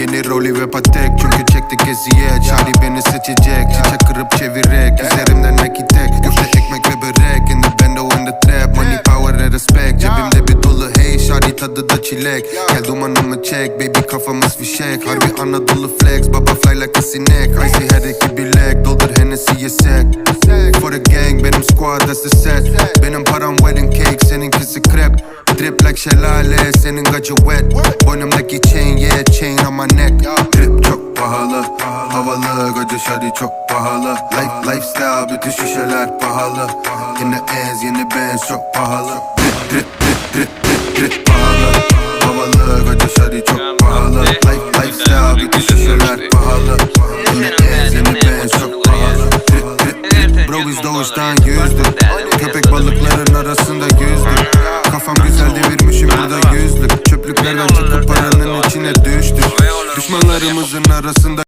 yeni rolü ve patek. Çünkü çektik eziyet, Şari beni seçecek. Çiçek kırıp çevirek, üzerimden nakit tek. Köfte ekmek ve börek, in the bando in the trap. Money power and respect, cebimde bir dolu hey. Şari tadı da çilek, gel dumanımı çek. Baby kafamız fişek, harbi Anadolu flex. Baba fly like a sinek, icy her iki bilek. Doldur Hennessy yesek. For the gang, benim squad that's the set. Benim param wedding cake, seninkisi crepe. Drip like şelale, senin gacı wet. Boynumdaki chain, yeah chain on my neck. Drip çok pahalı, havalı. Gacı Şari çok pahalı. Lifestyle, bütün şişeler pahalı. Yine ez, yeni Benz çok pahalı. Drip pahalı, havalı. Gacı Şari çok pahalı. Lifestyle, bütün şişeler pahalı. Yine ez, yeni Benz çok pahalı. Bro biz doğuştan yüzdük. Köpek balıkların arasında yüzdük. Kafam güzel devirmişim burada yüzlük. Çöplüklerden çıkıp paranın içine düştük. Düşmanlarımızın arasında